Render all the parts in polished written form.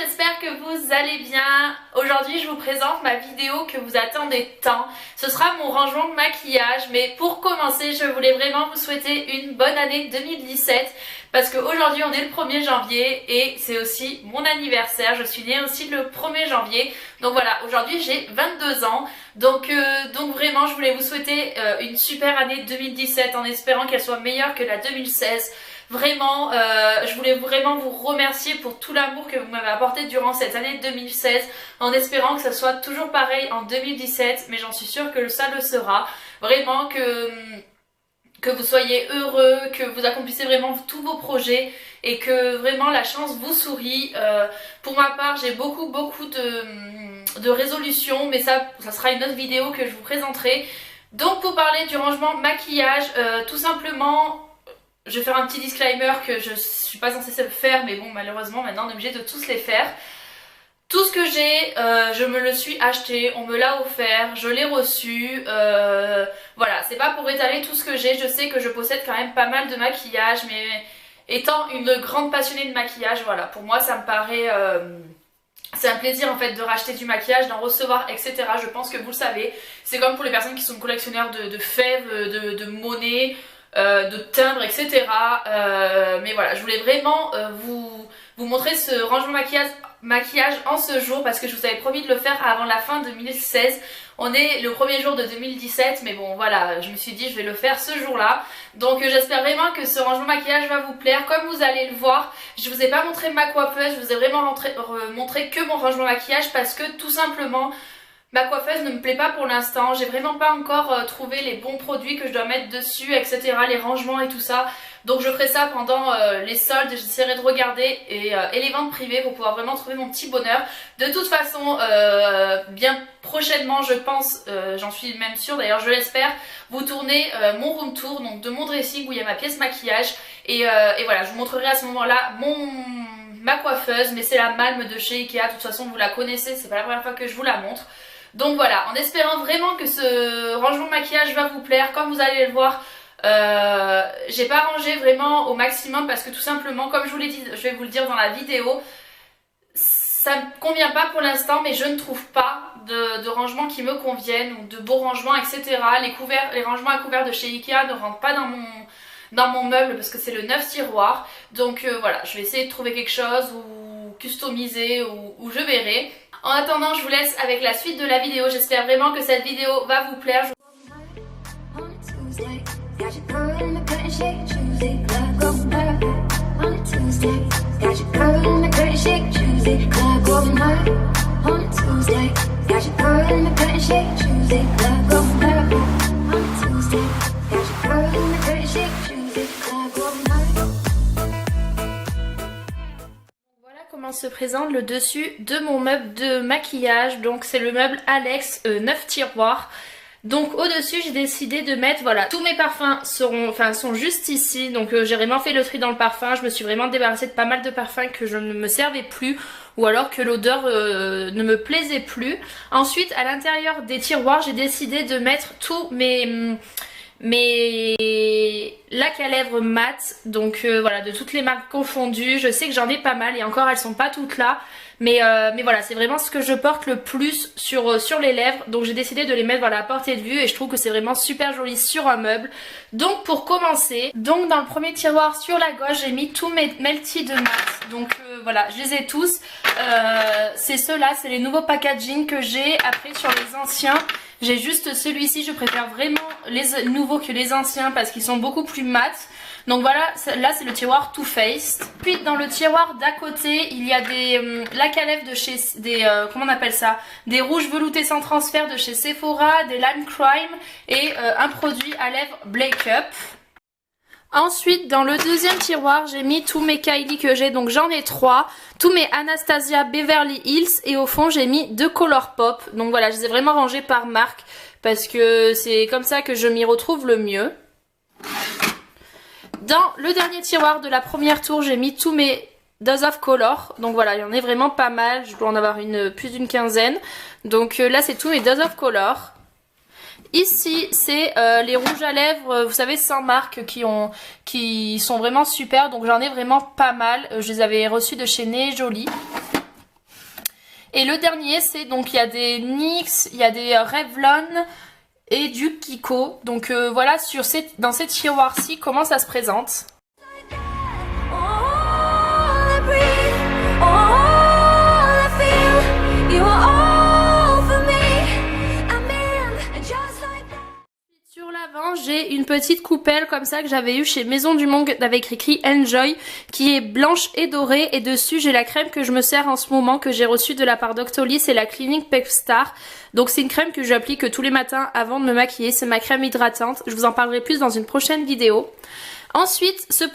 j'espère que vous allez bien. Aujourd'hui je vous présente ma vidéo que vous attendez tant. Ce sera mon rangement de maquillage, mais pour commencer je voulais vraiment vous souhaiter une bonne année 2017 parce qu'aujourd'hui on est le 1er janvier et c'est aussi mon anniversaire. Je suis née aussi le 1er janvier, donc voilà, aujourd'hui j'ai 22 ans. Donc vraiment je voulais vous souhaiter une super année 2017 en espérant qu'elle soit meilleure que la 2016. Vraiment, je voulais vraiment vous remercier pour tout l'amour que vous m'avez apporté durant cette année 2016, en espérant que ça soit toujours pareil en 2017, mais j'en suis sûre que ça le sera. Vraiment que vous soyez heureux, que vous accomplissez vraiment tous vos projets et que vraiment la chance vous sourit. Pour ma part, j'ai beaucoup de résolutions, mais ça sera une autre vidéo que je vous présenterai. Donc pour parler du rangement maquillage, tout simplement... Je vais faire un petit disclaimer que je suis pas censée faire, mais bon, malheureusement maintenant on est obligé de tous les faire. Tout ce que j'ai, je me le suis acheté, on me l'a offert, je l'ai reçu. Voilà, c'est pas pour étaler tout ce que j'ai, je sais que je possède quand même pas mal de maquillage, mais étant une grande passionnée de maquillage, voilà, pour moi ça me paraît... c'est un plaisir en fait de racheter du maquillage, d'en recevoir, etc. Je pense que vous le savez. C'est comme pour les personnes qui sont collectionneurs de fèves, de monnaies, de timbres, etc. Mais voilà, je voulais vraiment vous montrer ce rangement maquillage en ce jour parce que je vous avais promis de le faire avant la fin 2016. On est le premier jour de 2017, mais bon voilà, je me suis dit je vais le faire ce jour-là. Donc j'espère vraiment que ce rangement maquillage va vous plaire. Comme vous allez le voir, je vous ai pas montré ma coiffeuse, je vous ai vraiment montré que mon rangement maquillage parce que tout simplement... Ma coiffeuse ne me plaît pas pour l'instant, j'ai vraiment pas encore trouvé les bons produits que je dois mettre dessus, etc. Les rangements et tout ça. Donc je ferai ça pendant les soldes, j'essaierai de regarder et les ventes privées pour pouvoir vraiment trouver mon petit bonheur. De toute façon, bien prochainement je pense, j'en suis même sûre d'ailleurs, je l'espère, vous tournez mon room tour, donc de mon dressing où il y a ma pièce maquillage. Et voilà, je vous montrerai à ce moment-là ma coiffeuse, mais c'est la Malm de chez Ikea, de toute façon vous la connaissez, c'est pas la première fois que je vous la montre. Donc voilà, en espérant vraiment que ce rangement de maquillage va vous plaire, comme vous allez le voir, j'ai pas rangé vraiment au maximum parce que tout simplement, comme je vous l'ai dit, je vais vous le dire dans la vidéo, ça me convient pas pour l'instant, mais je ne trouve pas de rangements qui me conviennent ou de beaux rangements, etc. Les rangements à couverts de chez Ikea ne rentrent pas dans mon meuble parce que c'est le 9 tiroirs. Donc voilà, je vais essayer de trouver quelque chose ou customiser ou je verrai. En attendant, je vous laisse avec la suite de la vidéo. J'espère vraiment que cette vidéo va vous plaire. Comment se présente le dessus de mon meuble de maquillage. Donc c'est le meuble Alex 9 tiroirs. Donc au dessus j'ai décidé de mettre, voilà, tous mes parfums sont juste ici. Donc j'ai vraiment fait le tri dans le parfum. Je me suis vraiment débarrassée de pas mal de parfums que je ne me servais plus ou alors que l'odeur ne me plaisait plus. Ensuite à l'intérieur des tiroirs j'ai décidé de mettre tous mes lacs à lèvres mat, donc voilà, de toutes les marques confondues. Je sais que j'en ai pas mal et encore elles sont pas toutes là, mais voilà, c'est vraiment ce que je porte le plus sur les lèvres, donc j'ai décidé de les mettre, voilà, à portée de vue et je trouve que c'est vraiment super joli sur un meuble. Donc pour commencer, donc dans le premier tiroir sur la gauche j'ai mis tous mes Melty de mat, donc voilà, je les ai tous. C'est ceux-là, c'est les nouveaux packaging que j'ai. Après sur les anciens, j'ai juste celui-ci, je préfère vraiment les nouveaux que les anciens parce qu'ils sont beaucoup plus mat. Donc voilà, là c'est le tiroir Too Faced. Puis dans le tiroir d'à côté, il y a des lacs à lèvres de chez... comment on appelle ça? Des rouges veloutés sans transfert de chez Sephora, des Lime Crime et un produit à lèvres Blake Up. Ensuite, dans le deuxième tiroir, j'ai mis tous mes Kylie que j'ai, donc j'en ai 3. Tous mes Anastasia Beverly Hills et au fond, j'ai mis 2 Colourpop. Donc voilà, je les ai vraiment rangés par marque parce que c'est comme ça que je m'y retrouve le mieux. Dans le dernier tiroir de la première tour, j'ai mis tous mes Dose of Color. Donc voilà, il y en a vraiment pas mal, je dois en avoir plus d'une quinzaine. Donc là, c'est tous mes Dose of Color. Ici, c'est les rouges à lèvres, vous savez, sans marque, qui sont vraiment super. Donc j'en ai vraiment pas mal. Je les avais reçus de chez Né Jolie. Et le dernier, c'est donc il y a des NYX, il y a des Revlon et du Kiko. Donc voilà dans ces tiroirs-ci comment ça se présente. Sur l'avant, j'ai une petite coupelle comme ça que j'avais eue chez Maison du Monde avec écrit Enjoy, qui est blanche et dorée, et dessus j'ai la crème que je me sers en ce moment, que j'ai reçue de la part d'Octoly, c'est la Clinique Pep Star. Donc c'est une crème que j'applique tous les matins avant de me maquiller, c'est ma crème hydratante, je vous en parlerai plus dans une prochaine vidéo. Ensuite, cette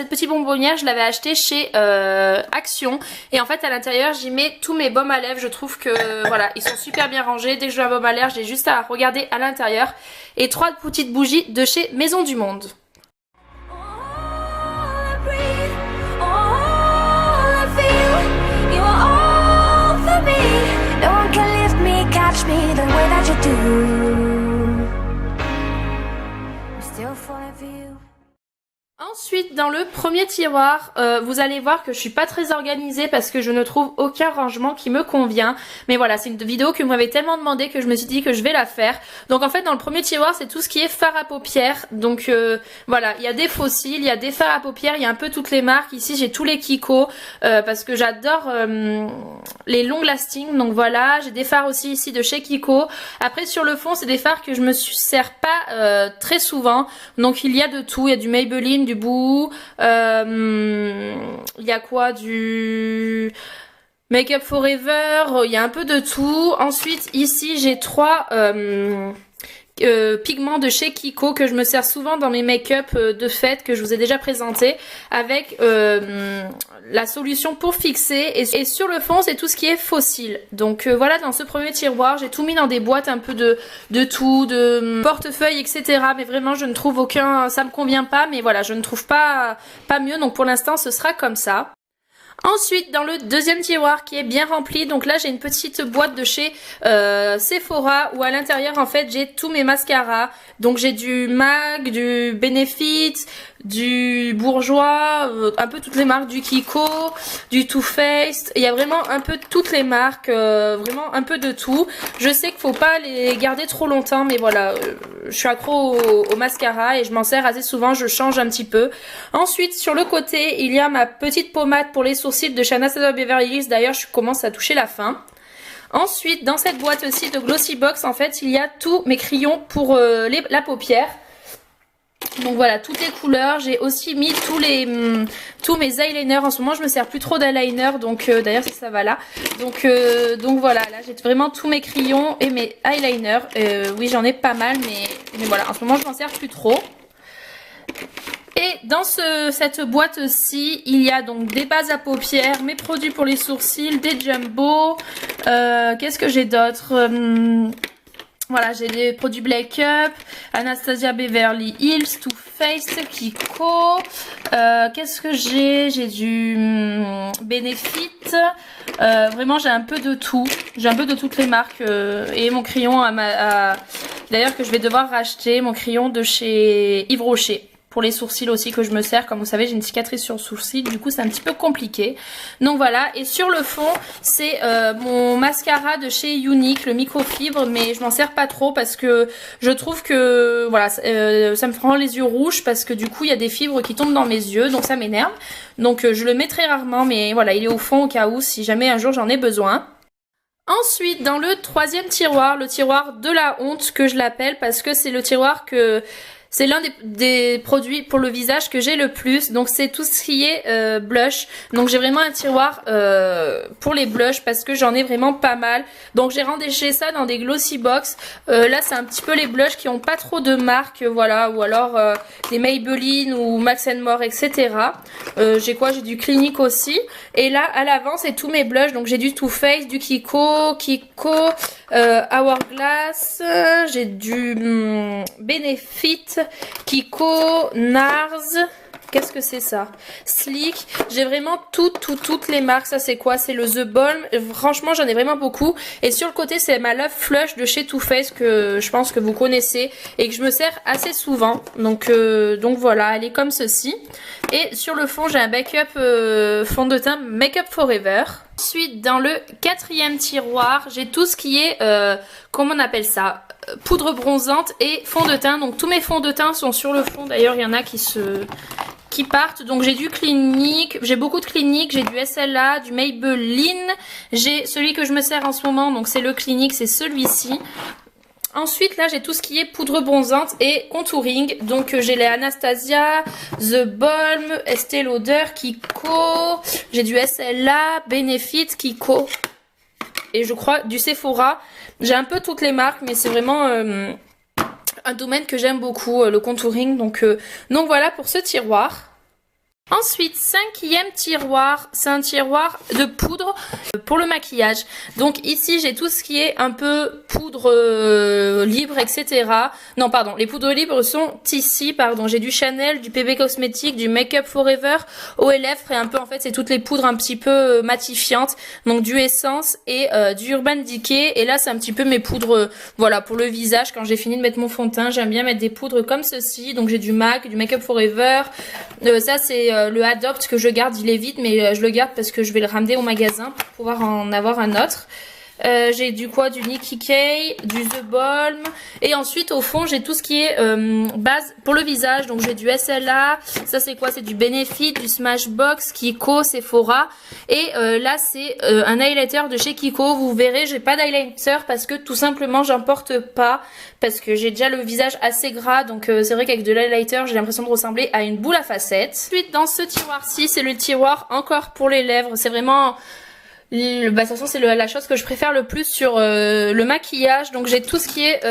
petite bonbonnière, je l'avais acheté chez Action. Et en fait, à l'intérieur, j'y mets tous mes baumes à lèvres. Je trouve que, voilà, ils sont super bien rangés. Dès que je veux un baume à lèvres, j'ai juste à regarder à l'intérieur. Et 3 petites bougies de chez Maison du Monde. Ensuite, dans le premier tiroir, vous allez voir que je suis pas très organisée parce que je ne trouve aucun rangement qui me convient. Mais voilà, c'est une vidéo que vous m'avez tellement demandé que je me suis dit que je vais la faire. Donc en fait, dans le premier tiroir, c'est tout ce qui est fard à paupières. Donc voilà, il y a des fossiles, il y a des fards à paupières, il y a un peu toutes les marques. Ici, j'ai tous les Kiko parce que j'adore les long lasting. Donc voilà, j'ai des fards aussi ici de chez Kiko. Après, sur le fond, c'est des fards que je me sers pas très souvent. Donc il y a de tout, il y a du Maybelline, du Boo, il y a quoi, du Make Up Forever, il y a un peu de tout. Ensuite ici j'ai 3 pigments de chez Kiko que je me sers souvent dans mes make-up de fête que je vous ai déjà présenté, avec la solution pour fixer, et sur le fond c'est tout ce qui est fossile. Donc voilà, dans ce premier tiroir j'ai tout mis dans des boîtes un peu de tout, de portefeuille, etc. Mais vraiment je ne trouve aucun, ça me convient pas, mais voilà, je ne trouve pas mieux, donc pour l'instant ce sera comme ça. Ensuite, dans le deuxième tiroir qui est bien rempli, donc là j'ai une petite boîte de chez Sephora où à l'intérieur en fait j'ai tous mes mascaras. Donc j'ai du MAC, du Benefit, du Bourjois, un peu toutes les marques, du Kiko, du Too Faced. Il y a vraiment un peu toutes les marques, vraiment un peu de tout. Je sais qu'il faut pas les garder trop longtemps, mais voilà, je suis accro au mascara et je m'en sers assez souvent, je change un petit peu. Ensuite, sur le côté, il y a ma petite pommade pour les sourcils de chez Anastasia Beverly Hills. D'ailleurs, je commence à toucher la fin. Ensuite, dans cette boîte aussi de Glossy Box, en fait, il y a tous mes crayons pour la paupière. Donc voilà, toutes les couleurs. J'ai aussi mis tous mes eyeliners. En ce moment, je me sers plus trop d'eyeliner, donc d'ailleurs ça va là. Donc voilà, là j'ai vraiment tous mes crayons et mes eyeliners. Oui, j'en ai pas mal, mais voilà, en ce moment je m'en sers plus trop. Et dans cette boîte-ci, il y a donc des bases à paupières, mes produits pour les sourcils, des jumbo. Qu'est-ce que j'ai d'autre? Voilà, j'ai des produits Black Up, Anastasia Beverly Hills, Too Faced, Kiko. Qu'est-ce que j'ai? J'ai du Benefit. Vraiment, j'ai un peu de tout. J'ai un peu de toutes les marques. Et mon crayon d'ailleurs que je vais devoir racheter, mon crayon de chez Yves Rocher. Pour les sourcils aussi que je me sers, comme vous savez j'ai une cicatrice sur le sourcil, du coup c'est un petit peu compliqué. Donc voilà, et sur le fond c'est mon mascara de chez Unique, le microfibre, mais je m'en sers pas trop parce que je trouve que voilà, ça me rend les yeux rouges parce que du coup il y a des fibres qui tombent dans mes yeux, donc ça m'énerve. Donc je le mets très rarement, mais voilà, il est au fond au cas où si jamais un jour j'en ai besoin. Ensuite, dans le troisième tiroir, le tiroir de la honte que je l'appelle parce que c'est le tiroir que... C'est l'un des produits pour le visage que j'ai le plus. Donc c'est tout ce qui est blush. Donc j'ai vraiment un tiroir pour les blushs parce que j'en ai vraiment pas mal. Donc j'ai rangé ça dans des glossy box. Là c'est un petit peu les blushs qui ont pas trop de marques, voilà. Ou alors des Maybelline ou Max More, etc. J'ai quoi? J'ai du Clinique aussi. Et là à l'avant c'est tous mes blushs. Donc j'ai du Too Faced, du Kiko, Hourglass. J'ai du Benefit, Kiko, NARS, qu'est-ce que c'est ça? Sleek, j'ai vraiment toutes les marques. Ça c'est quoi? C'est le The Balm, franchement j'en ai vraiment beaucoup. Et sur le côté c'est ma Love Flush de chez Too Faced que je pense que vous connaissez et que je me sers assez souvent. Donc voilà, elle est comme ceci. Et sur le fond j'ai un backup fond de teint Make Up Forever. Ensuite, dans le quatrième tiroir, j'ai tout ce qui est, comment on appelle ça, poudre bronzante et fond de teint. Donc tous mes fonds de teint sont sur le fond. D'ailleurs, il y en a qui partent. Donc j'ai du Clinique, j'ai beaucoup de Clinique, j'ai du SLA, du Maybelline. J'ai celui que je me sers en ce moment, donc c'est le Clinique, c'est celui-ci. Ensuite, là, j'ai tout ce qui est poudre bronzante et contouring. Donc, j'ai les Anastasia, The Balm, Estée Lauder, Kiko. J'ai du SLA, Benefit, Kiko. Et je crois du Sephora. J'ai un peu toutes les marques, mais c'est vraiment un domaine que j'aime beaucoup, le contouring. Donc voilà pour ce tiroir. Ensuite, cinquième tiroir, c'est un tiroir de poudre pour le maquillage. Donc ici, j'ai tout ce qui est un peu poudre libre, etc. Non, pardon, les poudres libres sont ici, pardon. J'ai du Chanel, du PB Cosmetics, du Make Up Forever, OLF et un peu, en fait, c'est toutes les poudres un petit peu matifiantes. Donc du Essence et du Urban Decay. Et là, c'est un petit peu mes poudres, voilà, pour le visage. Quand j'ai fini de mettre mon fond de teint, j'aime bien mettre des poudres comme ceci. Donc j'ai du MAC, du Make Up Forever. Ça, c'est le Adopt que je garde, il est vide, mais je le garde parce que je vais le ramener au magasin pour pouvoir en avoir un autre. J'ai du quoi, du Nikki K, du The Balm, et ensuite au fond j'ai tout ce qui est base pour le visage. Donc j'ai du SLA, ça c'est quoi, c'est du Benefit, du Smashbox, Kiko, Sephora, et là c'est un highlighter de chez Kiko. Vous verrez, j'ai pas d'highlighter parce que tout simplement j'en porte pas, parce que j'ai déjà le visage assez gras, donc c'est vrai qu'avec de l'highlighter j'ai l'impression de ressembler à une boule à facettes. Ensuite dans ce tiroir-ci, c'est le tiroir encore pour les lèvres, c'est vraiment... de toute façon c'est la chose que je préfère le plus sur le maquillage. Donc j'ai tout ce qui est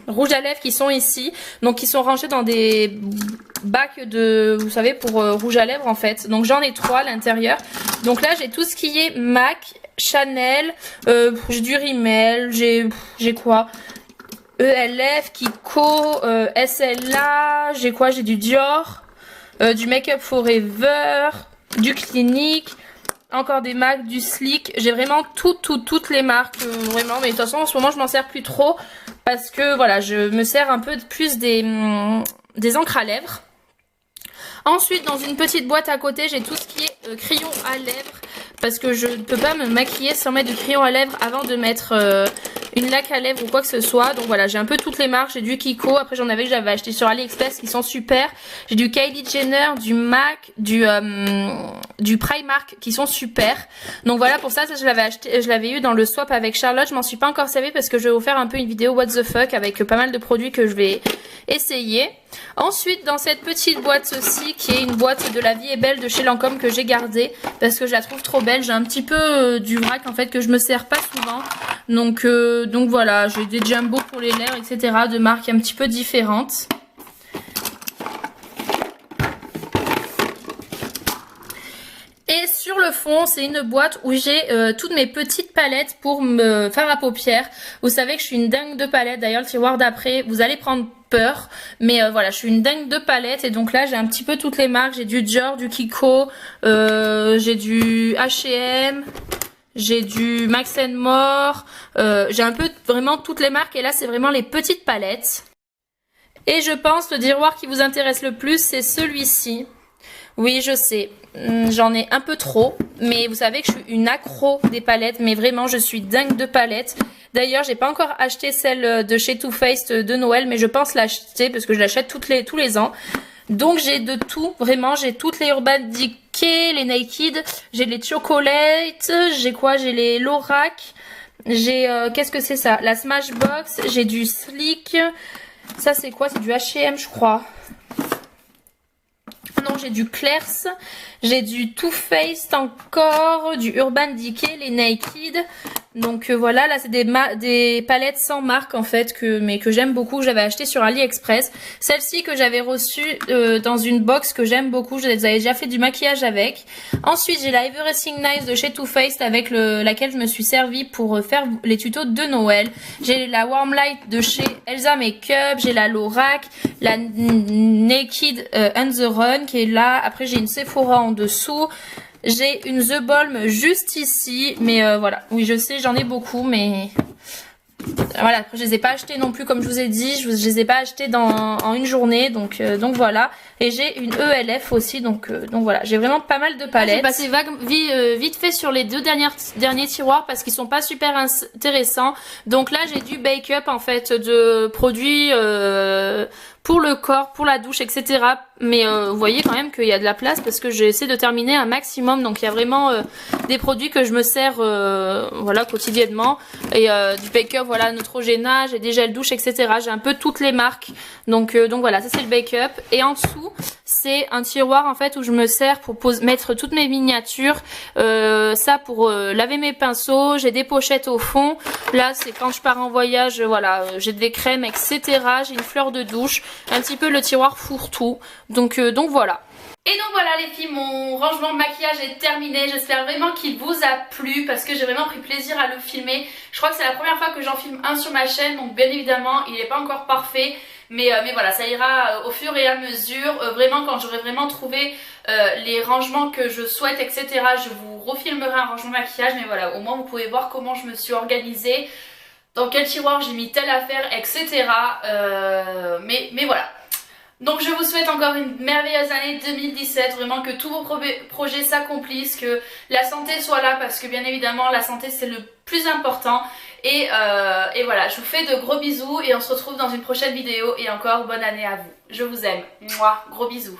rouge à lèvres qui sont ici, donc qui sont rangés dans des bacs de, vous savez, pour rouge à lèvres en fait. Donc j'en ai 3 à l'intérieur. Donc là j'ai tout ce qui est MAC, Chanel, j'ai du Rimmel, j'ai quoi, ELF, Kiko, SLA, j'ai quoi, j'ai du Dior, du Make Up Forever, du Clinique, encore des MAC, du Sleek. J'ai vraiment toutes les marques, vraiment. Mais de toute façon en ce moment je m'en sers plus trop parce que voilà, je me sers un peu plus des encres à lèvres. Ensuite dans une petite boîte à côté j'ai tout ce qui est crayon à lèvres, parce que je ne peux pas me maquiller sans mettre du crayon à lèvres avant de mettre une laque à lèvres ou quoi que ce soit. Donc voilà, j'ai un peu toutes les marques. J'ai du Kiko, après j'en avais que j'avais acheté sur AliExpress qui sont super. J'ai du Kylie Jenner, du MAC, du Primark qui sont super. Donc voilà, pour ça je l'avais acheté, je l'avais eu dans le swap avec Charlotte. Je m'en suis pas encore servi parce que je vais vous faire un peu une vidéo what the fuck avec pas mal de produits que je vais essayer. Ensuite dans cette petite boîte ceci qui est une boîte de La Vie est Belle de chez Lancôme que j'ai gardée parce que je la trouve trop belle. J'ai un petit peu du vrac en fait que je me sers pas souvent. Donc voilà, j'ai des Jumbo pour les lèvres, etc. de marques un petit peu différentes. Et sur le fond, c'est une boîte où j'ai toutes mes petites palettes pour me faire la paupière. Vous savez que je suis une dingue de palettes. D'ailleurs, le tiroir d'après, vous allez prendre peur. Mais voilà, je suis une dingue de palettes. Et donc là, j'ai un petit peu toutes les marques. J'ai du Dior, du Kiko, j'ai du H&M, j'ai du Max More. J'ai un peu vraiment toutes les marques. Et là, c'est vraiment les petites palettes. Et je pense le tiroir qui vous intéresse le plus, c'est celui-ci. Oui, je sais, j'en ai un peu trop, mais vous savez que je suis une accro des palettes, mais vraiment je suis dingue de palettes. D'ailleurs, j'ai pas encore acheté celle de chez Too Faced de Noël, mais je pense l'acheter parce que je l'achète tous les ans. Donc j'ai de tout, vraiment, j'ai toutes les Urban Decay, les Naked, j'ai les Chocolate, j'ai quoi, j'ai les Lorac, j'ai, qu'est-ce que c'est ça, la Smashbox, j'ai du Sleek, ça c'est quoi, c'est du H&M je crois. Non, j'ai du Claire's, j'ai du Too Faced encore, du Urban Decay, les Naked. Donc voilà, là c'est des palettes sans marque en fait, mais que j'aime beaucoup, que j'avais acheté sur AliExpress. Celle-ci que j'avais reçue dans une box que j'aime beaucoup, je les avais déjà fait du maquillage avec. Ensuite j'ai la Everything Nice de chez Too Faced avec laquelle je me suis servie pour faire les tutos de Noël. J'ai la Warm Light de chez Elsa Makeup, j'ai la Lorac, la Naked on the Run qui est là. Après j'ai une Sephora en dessous. J'ai une The Balm juste ici, mais voilà, oui je sais j'en ai beaucoup, mais Voilà, après je les ai pas achetés non plus comme je vous ai dit, je les ai pas achetés en une journée, donc voilà. Et j'ai une ELF aussi, donc voilà, j'ai vraiment pas mal de palettes. J'ai passé vite fait sur les deux derniers tiroirs parce qu'ils sont pas super intéressants. Donc là j'ai du Bake Up en fait, de produits pour le corps, pour la douche, etc. Mais vous voyez quand même qu'il y a de la place parce que j'essaie de terminer un maximum. Donc il y a vraiment des produits que je me sers voilà, quotidiennement. Et du Bake Up, voilà, Neutrogena, j'ai des gels douche, etc. J'ai un peu toutes les marques. Donc voilà, ça c'est le Bake Up. Et en dessous, c'est un tiroir en fait où je me sers pour mettre toutes mes miniatures. Ça pour laver mes pinceaux. J'ai des pochettes au fond. Là c'est quand je pars en voyage, voilà, j'ai des crèmes, etc. J'ai une fleur de douche. Un petit peu le tiroir fourre-tout. Donc voilà. Et donc voilà les filles, mon rangement de maquillage est terminé. J'espère vraiment qu'il vous a plu parce que j'ai vraiment pris plaisir à le filmer. Je crois que c'est la première fois que j'en filme un sur ma chaîne, donc bien évidemment il n'est pas encore parfait. Mais voilà, ça ira au fur et à mesure. Vraiment quand j'aurai vraiment trouvé les rangements que je souhaite, etc. je vous refilmerai un rangement de maquillage. Mais voilà, au moins vous pouvez voir comment je me suis organisée, dans quel tiroir j'ai mis telle affaire, etc. Mais voilà. Donc je vous souhaite encore une merveilleuse année 2017, vraiment que tous vos projets s'accomplissent, que la santé soit là parce que bien évidemment la santé c'est le plus important. Et voilà, je vous fais de gros bisous et on se retrouve dans une prochaine vidéo et encore bonne année à vous. Je vous aime. Mouah, gros bisous.